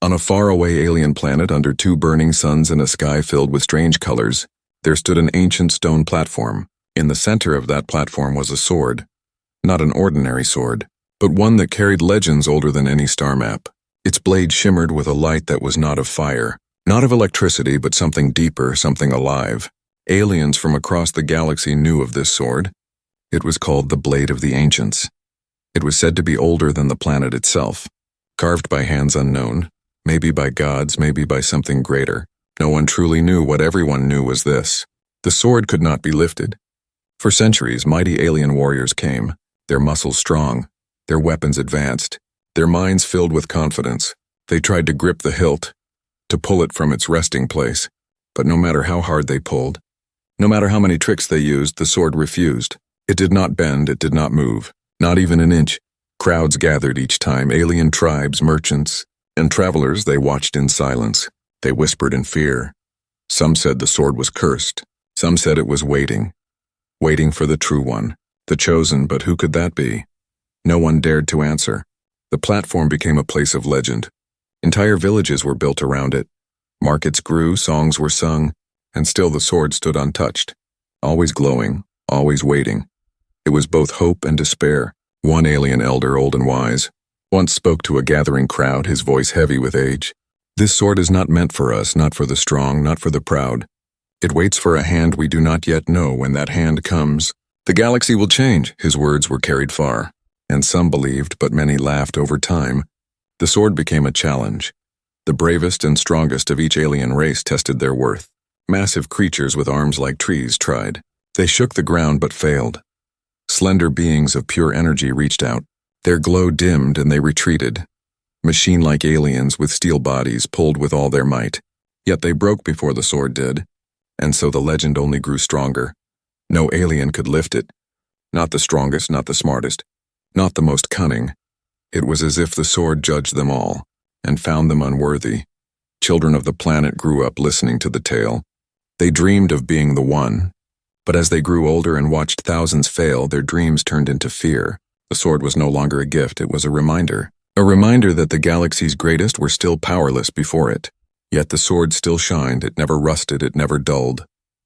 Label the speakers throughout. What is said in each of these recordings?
Speaker 1: On a faraway alien planet under two burning suns and a sky filled with strange colors, there stood an ancient stone platform. In the center of that platform was a sword. Not an ordinary sword, but one that carried legends older than any star map. Its blade shimmered with a light that was not of fire, not of electricity, but something deeper, something alive. Aliens from across the galaxy knew of this sword. It was called the Blade of the Ancients. It was said to be older than the planet itself, carved by hands unknown, maybe by gods, maybe by something greater. No one truly knew. What everyone knew was this: the sword could not be lifted. For centuries, mighty alien warriors came, their muscles strong, their weapons advanced, their minds filled with confidence. They tried to grip the hilt, to pull it from its resting place, but no matter how hard they pulled, no matter how many tricks they used, the sword refused. It did not bend, it did not move, not even an inch. Crowds gathered each time, alien tribes, merchants, and travelers. They watched in silence. They whispered in fear. Some said the sword was cursed. Some said it was waiting for the true one, the chosen, but who could that be? No one dared to answer. The platform became a place of legend. Entire villages were built around it. Markets grew, songs were sung, and still the sword stood untouched, always glowing, always waiting. It was both hope and despair. One alien elder, old and wise, once spoke to a gathering crowd, his voice heavy with age. "This sword is not meant for us, not for the strong, not for the proud. It waits for a hand we do not yet know. When that hand comes, the galaxy will change." His words were carried far, and some believed, but many laughed. Over time, the sword became a challenge. The bravest and strongest of each alien race tested their worth. Massive creatures with arms like trees tried. They shook the ground but failed. Slender beings of pure energy reached out. Their glow dimmed and they retreated. Machine-like aliens with steel bodies pulled with all their might. Yet they broke before the sword did, and so the legend only grew stronger. No alien could lift it. Not the strongest, not the smartest, not the most cunning. It was as if the sword judged them all, and found them unworthy. Children of the planet grew up listening to the tale. They dreamed of being the one. But as they grew older and watched thousands fail, their dreams turned into fear. The sword was no longer a gift, it was a reminder. A reminder that the galaxy's greatest were still powerless before it. Yet the sword still shined, it never rusted, it never dulled.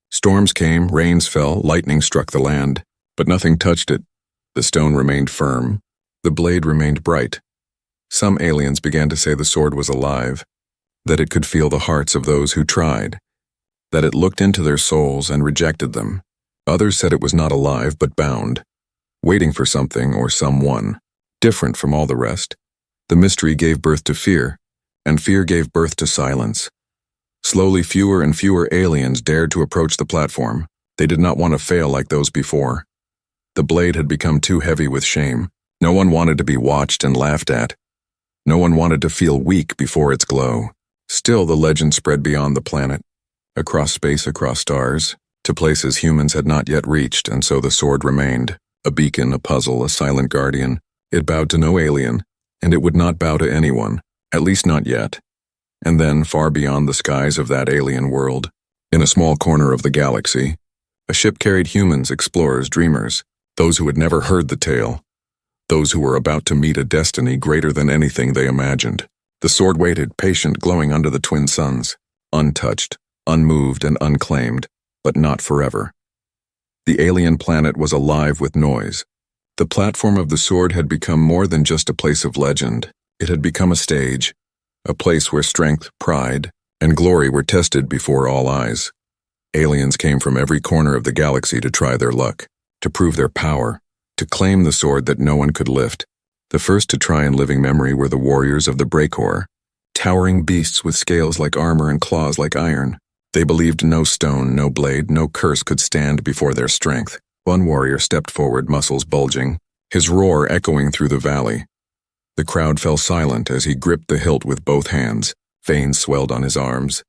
Speaker 1: Storms came, rains fell, lightning struck the land, but nothing touched it. The stone remained firm. The blade remained bright. Some aliens began to say the sword was alive, that it could feel the hearts of those who tried, that it looked into their souls and rejected them. Others said it was not alive but bound, waiting for something or someone, different from all the rest. The mystery gave birth to fear, and fear gave birth to silence. Slowly, fewer and fewer aliens dared to approach the platform. They did not want to fail like those before. The blade had become too heavy with shame. No one wanted to be watched and laughed at. No one wanted to feel weak before its glow. Still, the legend spread beyond the planet, across space, across stars, to places humans had not yet reached, and so the sword remained, a beacon, a puzzle, a silent guardian. It bowed to no alien, and it would not bow to anyone, at least not yet. And then, far beyond the skies of that alien world, in a small corner of the galaxy, a ship carried humans, explorers, dreamers, those who had never heard the tale, those who were about to meet a destiny greater than anything they imagined. The sword waited, patient, glowing under the twin suns, untouched, unmoved and unclaimed, but not forever. The alien planet was alive with noise. The platform of the sword had become more than just a place of legend. It had become a stage, a place where strength, pride, and glory were tested before all eyes. Aliens came from every corner of the galaxy to try their luck, to prove their power, to claim the sword that no one could lift. The first to try in living memory were the warriors of the Breakor, towering beasts with scales like armor and claws like iron. They believed no stone, no blade, no curse could stand before their strength. One warrior stepped forward, muscles bulging, his roar echoing through the valley. The crowd fell silent as he gripped the hilt with both hands. Veins swelled on his arms.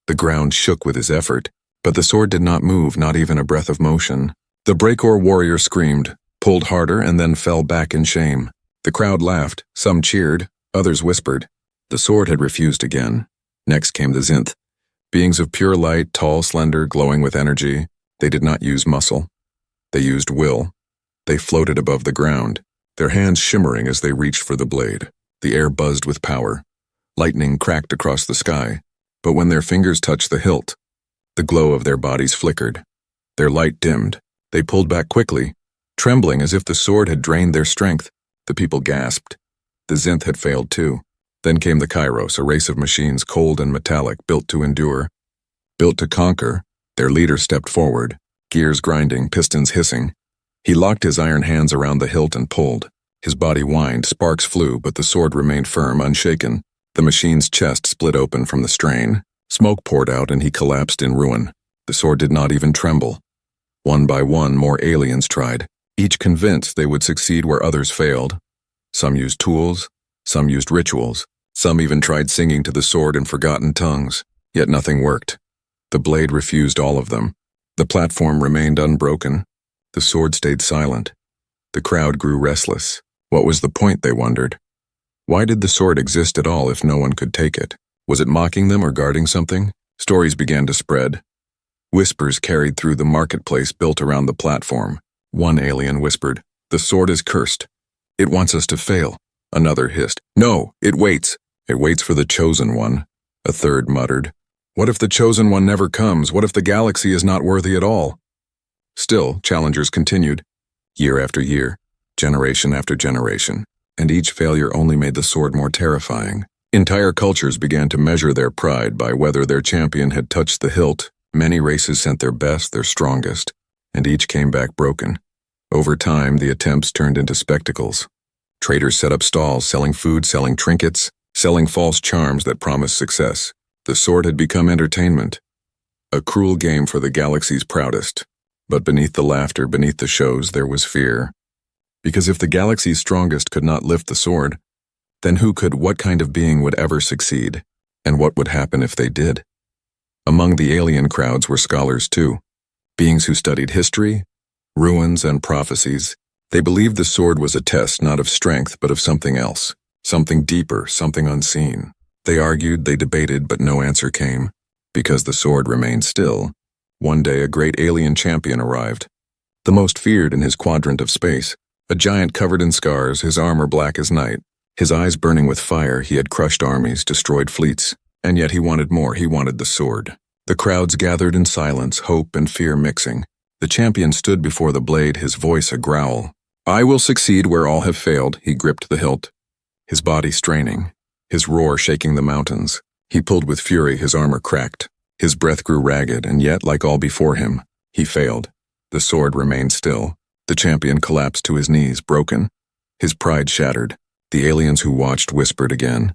Speaker 1: The ground shook with his effort, but the sword did not move, not even a breath of motion. The Breakor warrior screamed, pulled harder, and then fell back in shame. The crowd laughed, some cheered, others whispered. The sword had refused again. Next came the Zinth. Beings of pure light, tall, slender, glowing with energy. They did not use muscle. They used will. They floated above the ground, their hands shimmering as they reached for the blade. The air buzzed with power. Lightning cracked across the sky, but when their fingers touched the hilt, the glow of their bodies flickered. Their light dimmed. They pulled back quickly, trembling as if the sword had drained their strength. The people gasped. The Zinth had failed too. Then came the Kairos, a race of machines cold and metallic, built to endure, built to conquer. Their leader stepped forward, gears grinding, pistons hissing. He locked his iron hands around the hilt and pulled. His body whined, sparks flew, but the sword remained firm, unshaken. The machine's chest split open from the strain. Smoke poured out and he collapsed in ruin. The sword did not even tremble. One by one, more aliens tried, each convinced they would succeed where others failed. Some used tools, some used rituals, some even tried singing to the sword in forgotten tongues, yet nothing worked. The blade refused all of them. The platform remained unbroken. The sword stayed silent. The crowd grew restless. What was the point, they wondered? Why did the sword exist at all if no one could take it? Was it mocking them or guarding something? Stories began to spread. Whispers carried through the marketplace built around the platform. One alien whispered, "The sword is cursed. It wants us to fail." Another hissed, "No, it waits. It waits for the chosen one." A third muttered, "What if the chosen one never comes? What if the galaxy is not worthy at all?" Still, challengers continued, year after year, generation after generation, and each failure only made the sword more terrifying. Entire cultures began to measure their pride by whether their champion had touched the hilt. Many races sent their best, their strongest, and each came back broken. Over time, the attempts turned into spectacles. Traders set up stalls, selling food, selling trinkets, selling false charms that promised success. The sword had become entertainment, a cruel game for the galaxy's proudest. But beneath the laughter, beneath the shows, there was fear. Because if the galaxy's strongest could not lift the sword, then who could, what kind of being would ever succeed? And what would happen if they did? Among the alien crowds were scholars too, beings who studied history, ruins, and prophecies. They believed the sword was a test not of strength but of something else, something deeper, something unseen. They argued, they debated, but no answer came. Because the sword remained still, one day a great alien champion arrived, the most feared in his quadrant of space, a giant covered in scars, his armor black as night, his eyes burning with fire. He had crushed armies, destroyed fleets, and yet he wanted more. He wanted the sword. The crowds gathered in silence, hope and fear mixing. The champion stood before the blade, his voice a growl. "I will succeed where all have failed." He gripped the hilt, his body straining, his roar shaking the mountains. He pulled with fury, his armor cracked. His breath grew ragged, and yet, like all before him, he failed. The sword remained still. The champion collapsed to his knees, broken, his pride shattered. The aliens who watched whispered again.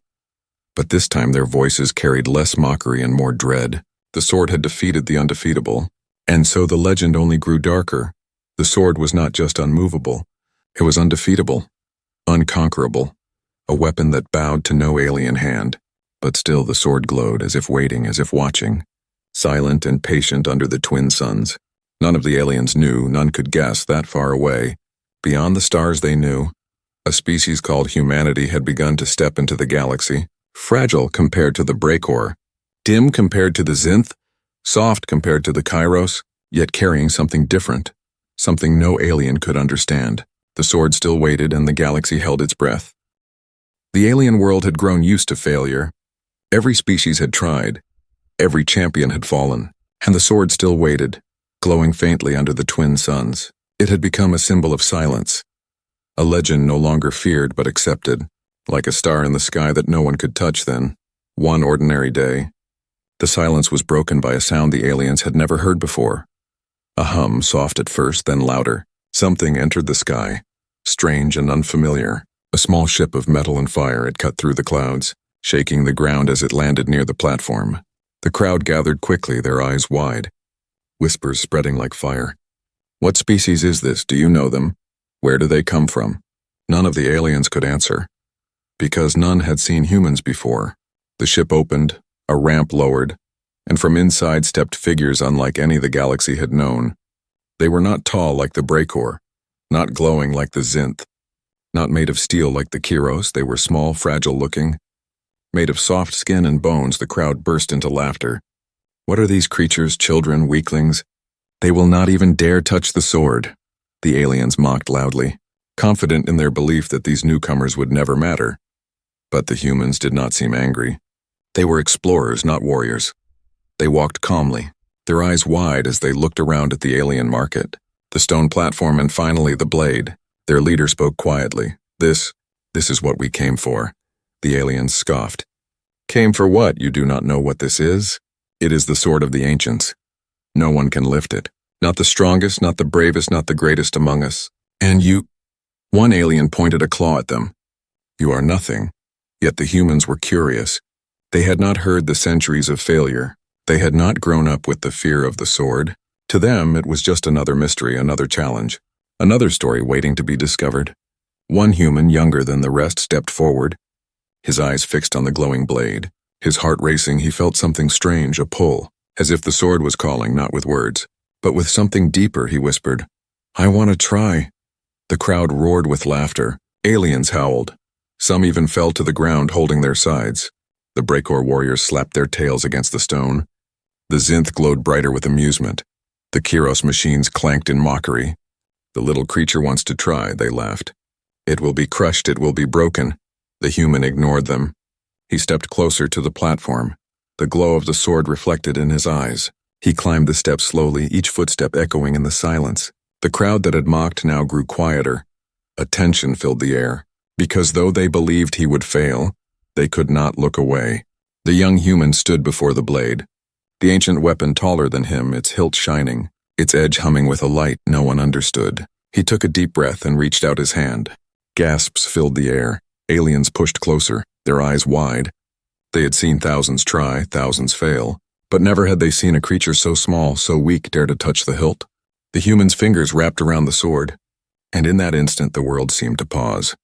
Speaker 1: But this time their voices carried less mockery and more dread. The sword had defeated the undefeatable, and so the legend only grew darker. The sword was not just unmovable, it was undefeatable, unconquerable, a weapon that bowed to no alien hand. But still the sword glowed, as if waiting, as if watching, silent and patient under the twin suns. None of the aliens knew, none could guess that far away. Beyond the stars they knew, a species called humanity had begun to step into the galaxy, fragile compared to the Breakor, dim compared to the Zinth, soft compared to the Kairos, yet carrying something different, something no alien could understand. The sword still waited, and the galaxy held its breath. The alien world had grown used to failure. Every species had tried, every champion had fallen, and the sword still waited, glowing faintly under the twin suns. It had become a symbol of silence, a legend no longer feared but accepted, like a star in the sky that no one could touch then. One ordinary day, the silence was broken by a sound the aliens had never heard before. A hum, soft at first, then louder. Something entered the sky, strange and unfamiliar. A small ship of metal and fire. It cut through the clouds, shaking the ground as it landed near the platform. The crowd gathered quickly, their eyes wide, whispers spreading like fire. "What species is this? Do you know them? Where do they come from?" None of the aliens could answer, because none had seen humans before. The ship opened, a ramp lowered, and from inside stepped figures unlike any the galaxy had known. They were not tall like the Breakor, not glowing like the Zinth, not made of steel like the Kairos. They were small, fragile-looking, made of soft skin and bones. The crowd burst into laughter. What are these creatures, children, weaklings? They will not even dare touch the sword, the aliens mocked loudly, confident in their belief that these newcomers would never matter. But the humans did not seem angry. They were explorers, not warriors. They walked calmly, their eyes wide as they looked around at the alien market, the stone platform, and finally the blade. Their leader spoke quietly. This is what we came for. The aliens scoffed. Came for what? You do not know what this is? It is the sword of the ancients. No one can lift it. Not the strongest, not the bravest, not the greatest among us. And you... One alien pointed a claw at them. You are nothing. Yet the humans were curious. They had not heard the centuries of failure. They had not grown up with the fear of the sword. To them, it was just another mystery, another challenge, another story waiting to be discovered. One human, younger than the rest, stepped forward, his eyes fixed on the glowing blade. His heart racing, he felt something strange, a pull, as if the sword was calling, not with words, but with something deeper. He whispered, I want to try. The crowd roared with laughter. Aliens howled. Some even fell to the ground holding their sides. The Breakor warriors slapped their tails against the stone. The Zinth glowed brighter with amusement. The Kiros machines clanked in mockery. The little creature wants to try, they laughed. It will be crushed, it will be broken. The human ignored them. He stepped closer to the platform. The glow of the sword reflected in his eyes. He climbed the steps slowly, each footstep echoing in the silence. The crowd that had mocked now grew quieter. A tension filled the air, because though they believed he would fail, they could not look away. The young human stood before the blade, the ancient weapon taller than him, its hilt shining, its edge humming with a light no one understood. He took a deep breath and reached out his hand. Gasps filled the air. Aliens pushed closer, their eyes wide. They had seen thousands try, thousands fail, but never had they seen a creature so small, so weak, dare to touch the hilt. The human's fingers wrapped around the sword, and in that instant the world seemed to pause.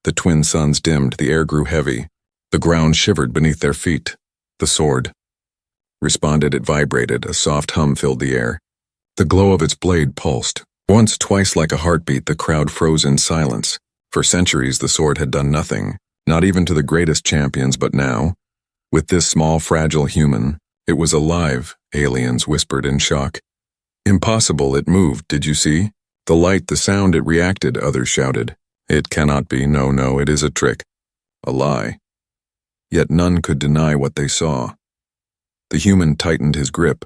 Speaker 1: The twin suns dimmed, the air grew heavy. The ground shivered beneath their feet. The sword responded, it vibrated, a soft hum filled the air. The glow of its blade pulsed. Once, twice like a heartbeat, the crowd froze in silence. For centuries the sword had done nothing, not even to the greatest champions, but now, with this small, fragile human, it was alive, aliens whispered in shock. Impossible, it moved, did you see? The light, the sound, it reacted, others shouted. It cannot be, no, it is a trick. A lie. Yet none could deny what they saw. The human tightened his grip,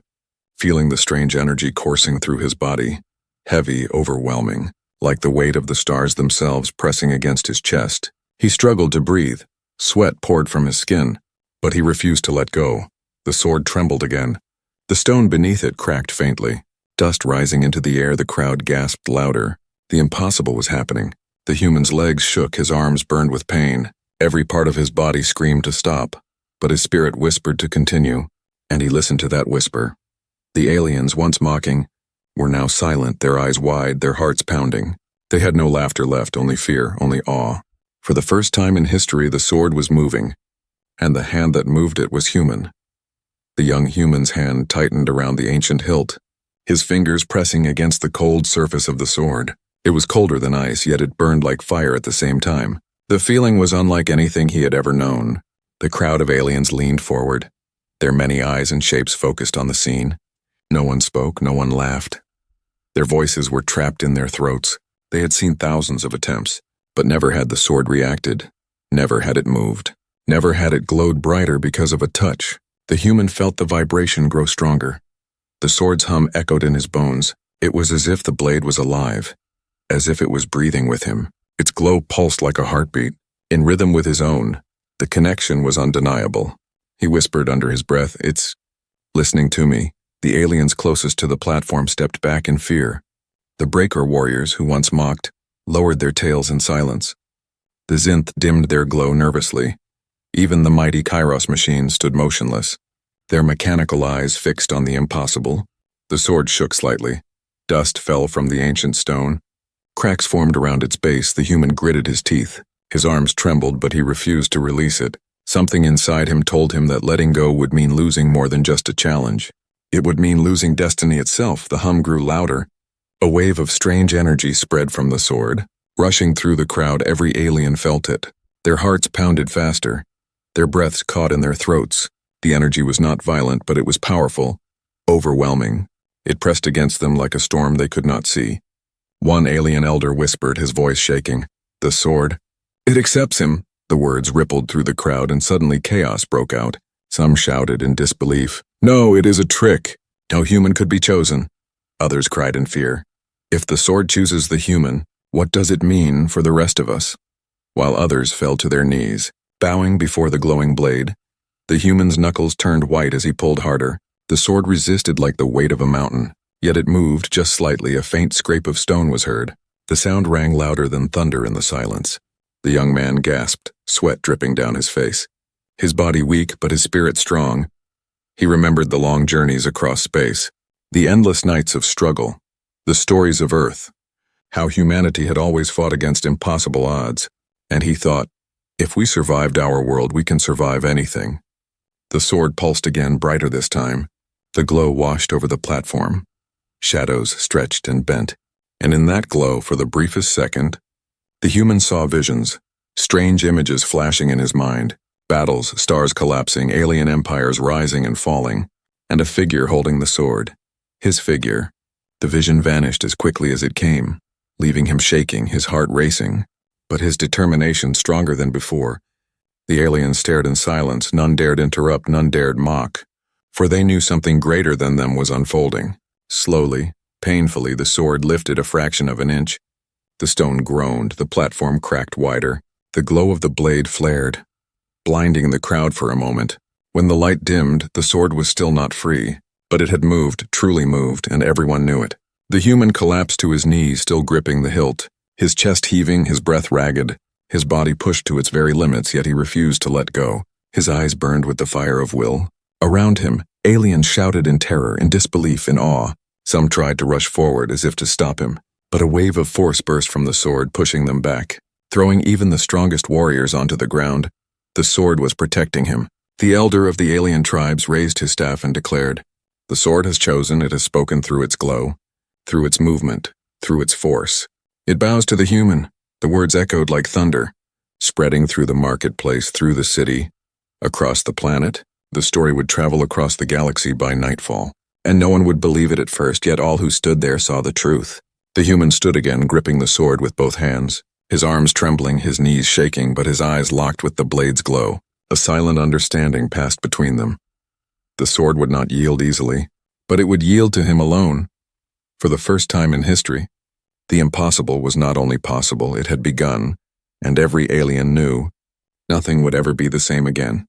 Speaker 1: feeling the strange energy coursing through his body, heavy, overwhelming, like the weight of the stars themselves pressing against his chest. He struggled to breathe. Sweat poured from his skin, but he refused to let go. The sword trembled again. The stone beneath it cracked faintly. Dust rising into the air, the crowd gasped louder. The impossible was happening. The human's legs shook, his arms burned with pain. Every part of his body screamed to stop, but his spirit whispered to continue, and he listened to that whisper. The aliens, once mocking, were now silent, their eyes wide, their hearts pounding. They had no laughter left, only fear, only awe. For the first time in history, the sword was moving, and the hand that moved it was human. The young human's hand tightened around the ancient hilt, his fingers pressing against the cold surface of the sword. It was colder than ice, yet it burned like fire at the same time. The feeling was unlike anything he had ever known. The crowd of aliens leaned forward, their many eyes and shapes focused on the scene. No one spoke, no one laughed. Their voices were trapped in their throats. They had seen thousands of attempts, but never had the sword reacted. Never had it moved. Never had it glowed brighter because of a touch. The human felt the vibration grow stronger. The sword's hum echoed in his bones. It was as if the blade was alive, as if it was breathing with him. Its glow pulsed like a heartbeat, in rhythm with his own. The connection was undeniable. He whispered under his breath, "It's listening to me." The aliens closest to the platform stepped back in fear. The Breakor warriors, who once mocked, lowered their tails in silence. The Zinth dimmed their glow nervously. Even the mighty Kairos machines stood motionless, their mechanical eyes fixed on the impossible. The sword shook slightly. Dust fell from the ancient stone. Cracks formed around its base. The human gritted his teeth. His arms trembled, but he refused to release it. Something inside him told him that letting go would mean losing more than just a challenge. It would mean losing destiny itself. The hum grew louder. A wave of strange energy spread from the sword. Rushing through the crowd, every alien felt it. Their hearts pounded faster. Their breaths caught in their throats. The energy was not violent, but it was powerful, overwhelming. It pressed against them like a storm they could not see. One alien elder whispered, his voice shaking, "The sword. It accepts him. The words rippled through the crowd and suddenly chaos broke out. Some shouted in disbelief, "No, it is a trick. No human could be chosen." Others cried in fear, "If the sword chooses the human, what does it mean for the rest of us?" While others fell to their knees, bowing before the glowing blade. The human's knuckles turned white as he pulled harder. The sword resisted like the weight of a mountain, yet it moved just slightly. A faint scrape of stone was heard. The sound rang louder than thunder in the silence. The young man gasped, sweat dripping down his face. His body weak, but his spirit strong. He remembered the long journeys across space, the endless nights of struggle, the stories of Earth, how humanity had always fought against impossible odds, and he thought, if we survived our world, we can survive anything. The sword pulsed again, brighter this time. The glow washed over the platform. Shadows stretched and bent, and in that glow, for the briefest second, the human saw visions, strange images flashing in his mind, battles, stars collapsing, alien empires rising and falling, and a figure holding the sword. His figure. The vision vanished as quickly as it came, leaving him shaking, his heart racing, but his determination stronger than before. The aliens stared in silence. None dared interrupt, none dared mock, for they knew something greater than them was unfolding. Slowly, painfully, the sword lifted a fraction of an inch. The stone groaned, the platform cracked wider. The glow of the blade flared, blinding the crowd for a moment. When the light dimmed, the sword was still not free, but it had moved, truly moved, and everyone knew it. The human collapsed to his knees, still gripping the hilt, his chest heaving, his breath ragged, his body pushed to its very limits, yet he refused to let go. His eyes burned with the fire of will. Around him, aliens shouted in terror, in disbelief, in awe. Some tried to rush forward as if to stop him, but a wave of force burst from the sword, pushing them back, throwing even the strongest warriors onto the ground. The sword was protecting him. The elder of the alien tribes raised his staff and declared, "The sword has chosen, it has spoken through its glow, through its movement, through its force. It bows to the human." The words echoed like thunder, spreading through the marketplace, through the city, across the planet. The story would travel across the galaxy by nightfall, and no one would believe it at first, yet all who stood there saw the truth. The human stood again, gripping the sword with both hands, his arms trembling, his knees shaking, but his eyes locked with the blade's glow. A silent understanding passed between them. The sword would not yield easily, but it would yield to him alone. For the first time in history, the impossible was not only possible, it had begun, and every alien knew nothing would ever be the same again.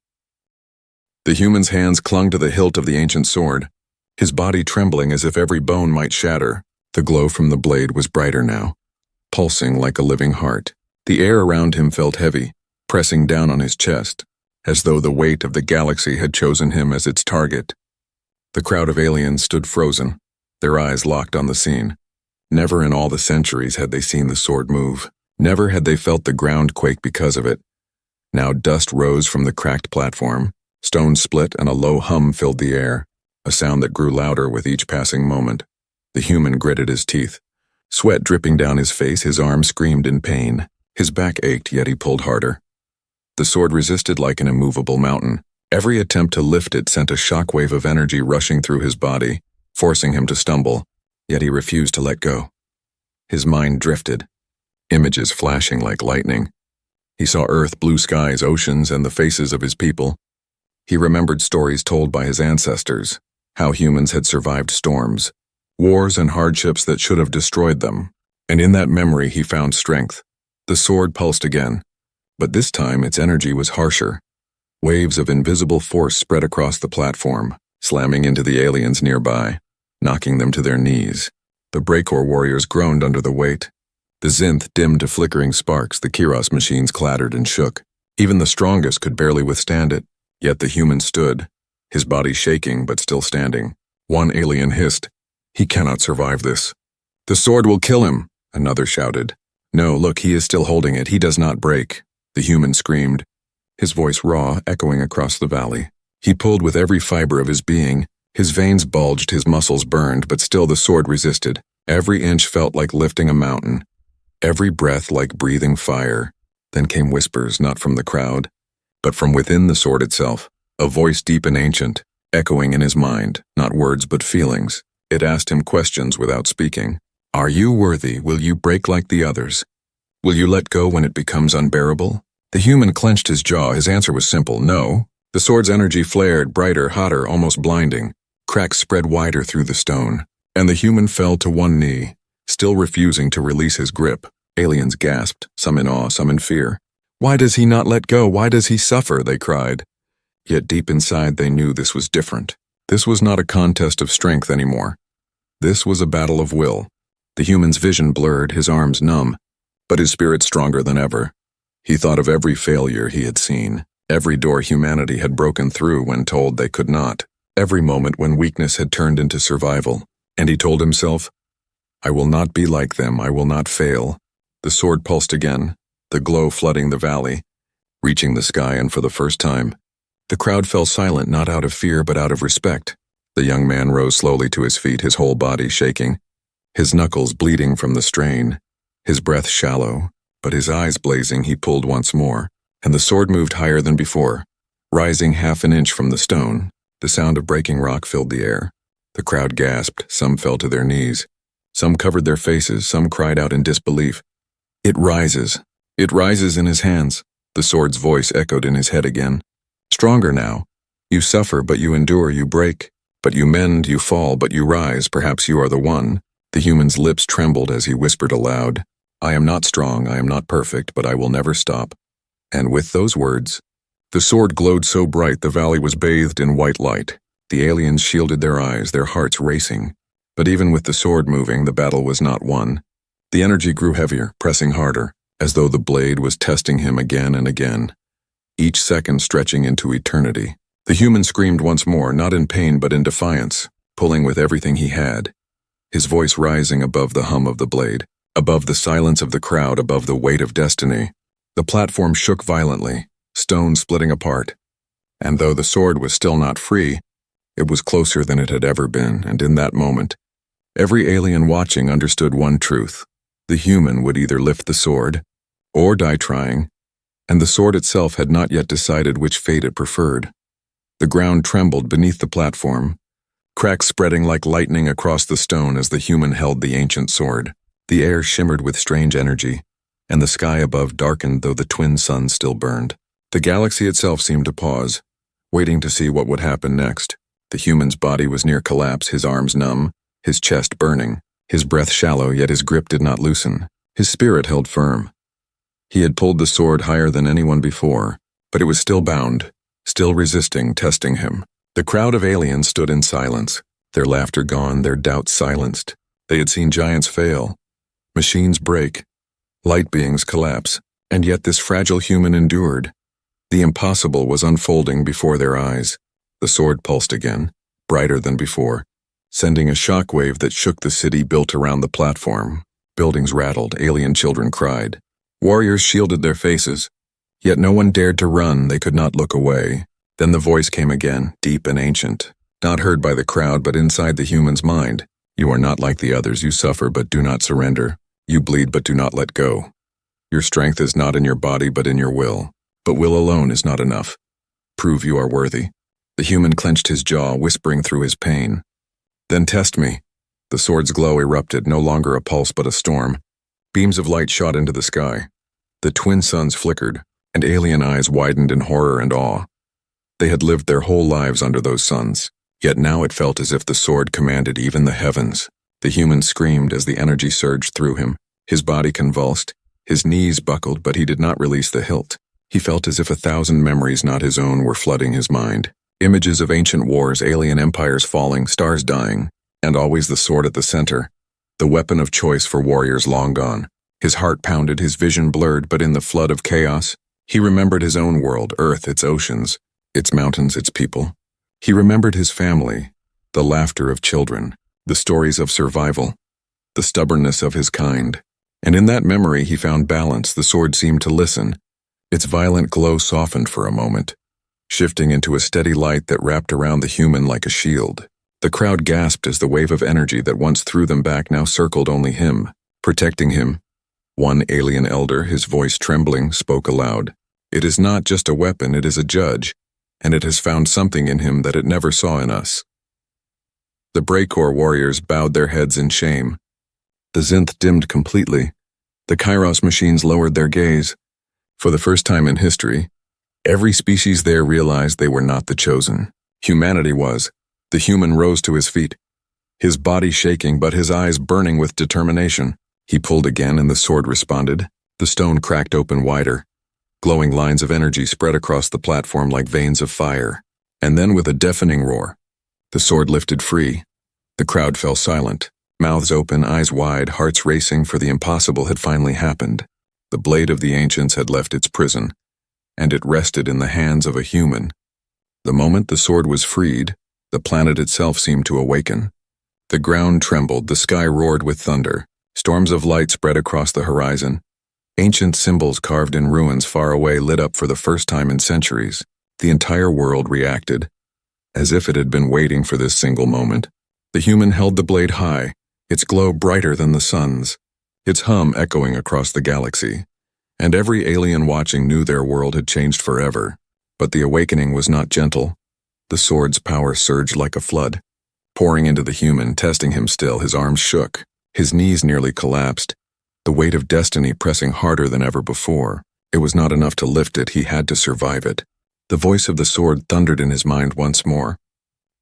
Speaker 1: The human's hands clung to the hilt of the ancient sword, his body trembling as if every bone might shatter. The glow from the blade was brighter now, pulsing like a living heart. The air around him felt heavy, pressing down on his chest, as though the weight of the galaxy had chosen him as its target. The crowd of aliens stood frozen, their eyes locked on the scene. Never in all the centuries had they seen the sword move. Never had they felt the ground quake because of it. Now dust rose from the cracked platform, stones split, and a low hum filled the air, a sound that grew louder with each passing moment. The human gritted his teeth, sweat dripping down his face, his arms screamed in pain. His back ached, yet he pulled harder. The sword resisted like an immovable mountain. Every attempt to lift it sent a shockwave of energy rushing through his body, forcing him to stumble. Yet he refused to let go. His mind drifted, images flashing like lightning. He saw Earth, blue skies, oceans, and the faces of his people. He remembered stories told by his ancestors, how humans had survived storms, wars and hardships that should have destroyed them. And in that memory he found strength. The sword pulsed again, but this time its energy was harsher. Waves of invisible force spread across the platform, slamming into the aliens nearby, knocking them to their knees. The Breakor warriors groaned under the weight. The Zinth dimmed to flickering sparks, the Kiros machines clattered and shook. Even the strongest could barely withstand it, yet the human stood, his body shaking but still standing. One alien hissed, "He cannot survive this." "The sword will kill him," another shouted. "No, look, he is still holding it, he does not break," the human screamed, his voice raw, echoing across the valley. He pulled with every fiber of his being. His veins bulged, his muscles burned, but still the sword resisted. Every inch felt like lifting a mountain, every breath like breathing fire. Then came whispers, not from the crowd, but from within the sword itself, a voice deep and ancient, echoing in his mind, not words but feelings. It asked him questions without speaking. "Are you worthy? Will you break like the others? Will you let go when it becomes unbearable? The human clenched his jaw. His answer was simple, no. The sword's energy flared, brighter, hotter, almost blinding. Cracks spread wider through the stone, and the human fell to one knee, still refusing to release his grip. Aliens gasped, some in awe, some in fear. Why does he not let go? Why does he suffer? They cried. Yet deep inside they knew this was different. This was not a contest of strength anymore. This was a battle of will. The human's vision blurred, his arms numb, but his spirit stronger than ever. He thought of every failure he had seen, every door humanity had broken through when told they could not, every moment when weakness had turned into survival, and he told himself, I will not be like them, I will not fail. The sword pulsed again, the glow flooding the valley, reaching the sky, and for the first time, the crowd fell silent, not out of fear but out of respect. The young man rose slowly to his feet, his whole body shaking, his knuckles bleeding from the strain, his breath shallow, but his eyes blazing. He pulled once more, and the sword moved higher than before, rising half an inch from the stone. The sound of breaking rock filled the air. The crowd gasped, some fell to their knees, some covered their faces, some cried out in disbelief. It rises in his hands. The sword's voice echoed in his head again. Stronger now. You suffer, but you endure, you break. But you mend, you fall, but you rise. Perhaps you are the one. The human's lips trembled as he whispered aloud, I am not strong, I am not perfect, but I will never stop. And with those words, the sword glowed so bright the valley was bathed in white light. The aliens shielded their eyes, their hearts racing. But even with the sword moving, the battle was not won. The energy grew heavier, pressing harder, as though the blade was testing him again and again, each second stretching into eternity. The human screamed once more, not in pain but in defiance, pulling with everything he had, his voice rising above the hum of the blade, above the silence of the crowd, above the weight of destiny. The platform shook violently, stones splitting apart, and though the sword was still not free, it was closer than it had ever been, and in that moment, every alien watching understood one truth. The human would either lift the sword, or die trying, and the sword itself had not yet decided which fate it preferred. The ground trembled beneath the platform, cracks spreading like lightning across the stone as the human held the ancient sword. The air shimmered with strange energy, and the sky above darkened though the twin suns still burned. The galaxy itself seemed to pause, waiting to see what would happen next. The human's body was near collapse, his arms numb, his chest burning, his breath shallow, yet his grip did not loosen. His spirit held firm. He had pulled the sword higher than anyone before, but it was still bound, still resisting, testing him. The crowd of aliens stood in silence, their laughter gone, their doubts silenced. They had seen giants fail, machines break, light beings collapse, and yet this fragile human endured. The impossible was unfolding before their eyes. The sword pulsed again, brighter than before, sending a shockwave that shook the city built around the platform. Buildings rattled, alien children cried. Warriors shielded their faces, yet no one dared to run, they could not look away. Then the voice came again, deep and ancient, not heard by the crowd but inside the human's mind. You are not like the others, you suffer but do not surrender. You bleed but do not let go. Your strength is not in your body but in your will. But will alone is not enough. Prove you are worthy. The human clenched his jaw, whispering through his pain. Then test me. The sword's glow erupted, no longer a pulse but a storm. Beams of light shot into the sky. The twin suns flickered, and alien eyes widened in horror and awe. They had lived their whole lives under those suns, yet now it felt as if the sword commanded even the heavens. The human screamed as the energy surged through him. His body convulsed, his knees buckled, but he did not release the hilt. He felt as if 1,000 memories not his own were flooding his mind. Images of ancient wars, alien empires falling, stars dying, and always the sword at the center, the weapon of choice for warriors long gone. His heart pounded, his vision blurred, but in the flood of chaos, he remembered his own world, Earth, its oceans, its mountains, its people. He remembered his family, the laughter of children, the stories of survival, the stubbornness of his kind. And in that memory he found balance. The sword seemed to listen. Its violent glow softened for a moment, shifting into a steady light that wrapped around the human like a shield. The crowd gasped as the wave of energy that once threw them back now circled only him, protecting him. One alien elder, his voice trembling, spoke aloud. It is not just a weapon, it is a judge, and it has found something in him that it never saw in us. The Breakor warriors bowed their heads in shame. The Zinth dimmed completely. The Kairos machines lowered their gaze. For the first time in history, every species there realized they were not the chosen. Humanity was. The human rose to his feet, his body shaking but his eyes burning with determination. He pulled again and the sword responded. The stone cracked open wider. Glowing lines of energy spread across the platform like veins of fire. And then with a deafening roar, the sword lifted free. The crowd fell silent, mouths open, eyes wide, hearts racing, for the impossible had finally happened. The blade of the ancients had left its prison, and it rested in the hands of a human. The moment the sword was freed, the planet itself seemed to awaken. The ground trembled, the sky roared with thunder. Storms of light spread across the horizon. Ancient symbols carved in ruins far away lit up for the first time in centuries. The entire world reacted, as if it had been waiting for this single moment. The human held the blade high, its glow brighter than the sun's, its hum echoing across the galaxy. And every alien watching knew their world had changed forever. But the awakening was not gentle. The sword's power surged like a flood, pouring into the human, testing him still. His arms shook, his knees nearly collapsed, the weight of destiny pressing harder than ever before. It was not enough to lift it, he had to survive it. The voice of the sword thundered in his mind once more.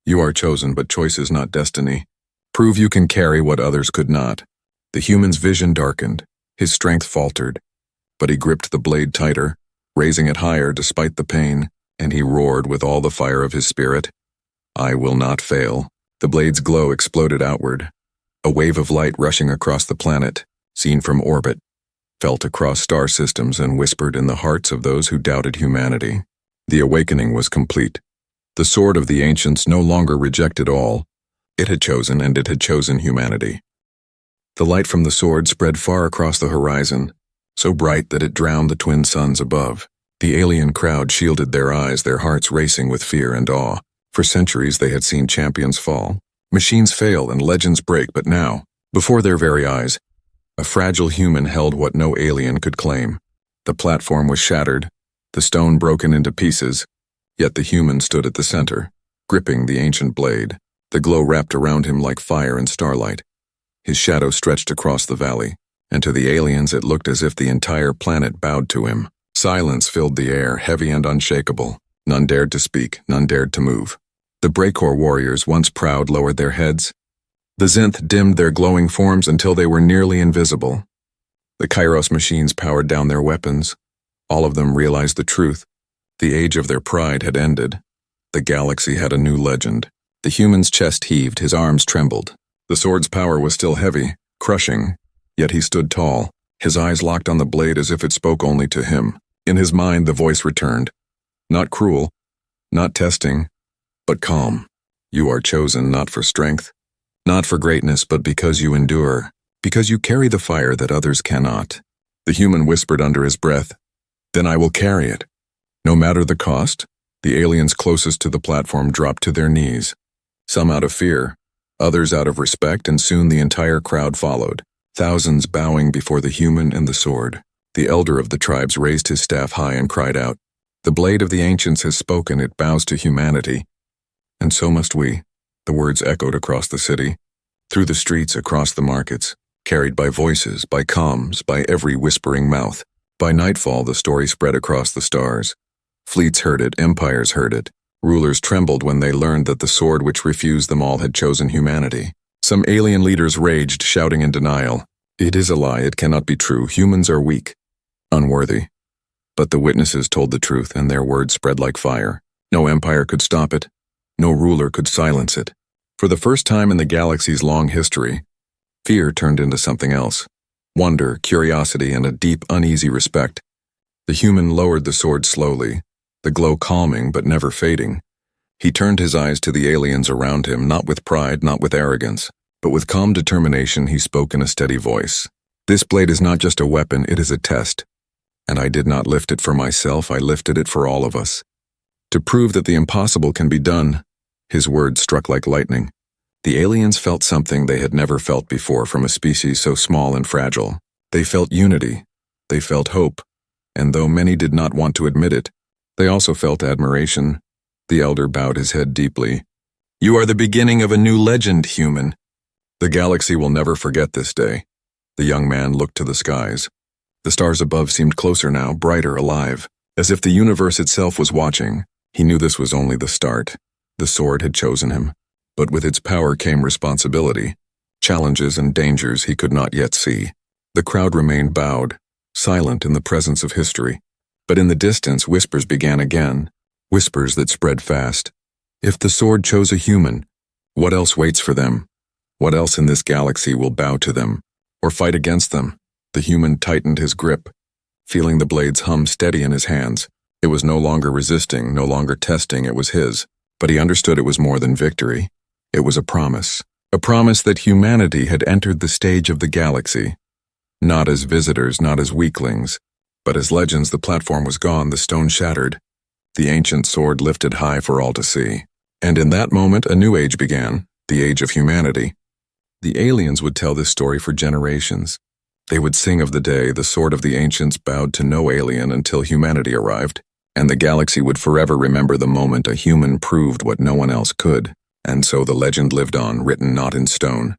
Speaker 1: You are chosen, but choice is not destiny. Prove you can carry what others could not. The human's vision darkened, his strength faltered, but he gripped the blade tighter, raising it higher despite the pain, and he roared with all the fire of his spirit. I will not fail. The blade's glow exploded outward. A wave of light rushing across the planet, seen from orbit, felt across star systems and whispered in the hearts of those who doubted humanity. The awakening was complete. The sword of the ancients no longer rejected all. It had chosen, and it had chosen humanity. The light from the sword spread far across the horizon, so bright that it drowned the twin suns above. The alien crowd shielded their eyes, their hearts racing with fear and awe. For centuries they had seen champions fall, machines fail, and legends break, but now, before their very eyes, a fragile human held what no alien could claim. The platform was shattered, the stone broken into pieces, yet the human stood at the center, gripping the ancient blade. The glow wrapped around him like fire and starlight. His shadow stretched across the valley, and to the aliens it looked as if the entire planet bowed to him. Silence filled the air, heavy and unshakable. None dared to speak, none dared to move. The Breakor warriors, once proud, lowered their heads. The Zenth dimmed their glowing forms until they were nearly invisible. The Kairos machines powered down their weapons. All of them realized the truth. The age of their pride had ended. The galaxy had a new legend. The human's chest heaved, his arms trembled. The sword's power was still heavy, crushing, yet he stood tall, his eyes locked on the blade as if it spoke only to him. In his mind the voice returned. Not cruel, not testing, but calm. You are chosen not for strength, not for greatness, but because you endure, because you carry the fire that others cannot. The human whispered under his breath, Then I will carry it. No matter the cost. The aliens closest to the platform dropped to their knees, some out of fear, others out of respect, and soon the entire crowd followed, thousands bowing before the human and the sword. The elder of the tribes raised his staff high and cried out, The blade of the ancients has spoken, it bows to humanity. And so must we. The words echoed across the city, through the streets, across the markets, carried by voices, by comms, by every whispering mouth. By nightfall the story spread across the stars. Fleets heard it, empires heard it. Rulers trembled when they learned that the sword which refused them all had chosen humanity. Some alien leaders raged, shouting in denial. It is a lie, it cannot be true, humans are weak, unworthy. But the witnesses told the truth, and their words spread like fire. No empire could stop it. No ruler could silence it. For the first time in the galaxy's long history, fear turned into something else. Wonder, curiosity, and a deep, uneasy respect. The human lowered the sword slowly, the glow calming but never fading. He turned his eyes to the aliens around him, not with pride, not with arrogance, but with calm determination. He spoke in a steady voice. This blade is not just a weapon, it is a test. And I did not lift it for myself, I lifted it for all of us. To prove that the impossible can be done. His words struck like lightning. The aliens felt something they had never felt before from a species so small and fragile. They felt unity. They felt hope. And though many did not want to admit it, they also felt admiration. The elder bowed his head deeply. You are the beginning of a new legend, human. The galaxy will never forget this day. The young man looked to the skies. The stars above seemed closer now, brighter, alive, as if the universe itself was watching. He knew this was only the start. The sword had chosen him, but with its power came responsibility, challenges and dangers he could not yet see. The crowd remained bowed, silent in the presence of history. But in the distance, whispers began again, whispers that spread fast. If the sword chose a human, what else waits for them? What else in this galaxy will bow to them, or fight against them? The human tightened his grip, feeling the blades hum steady in his hands. It was no longer resisting, no longer testing, it was his. But he understood it was more than victory. It was a promise that humanity had entered the stage of the galaxy. Not as visitors, not as weaklings, but as legends. The platform was gone, the stone shattered, the ancient sword lifted high for all to see. And in that moment, a new age began, the age of humanity. The aliens would tell this story for generations. They would sing of the day the sword of the ancients bowed to no alien until humanity arrived, and the galaxy would forever remember the moment a human proved what no one else could. And so the legend lived on, written not in stone,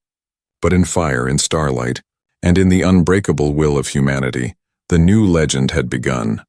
Speaker 1: but in fire, in starlight, and in the unbreakable will of humanity. The new legend had begun.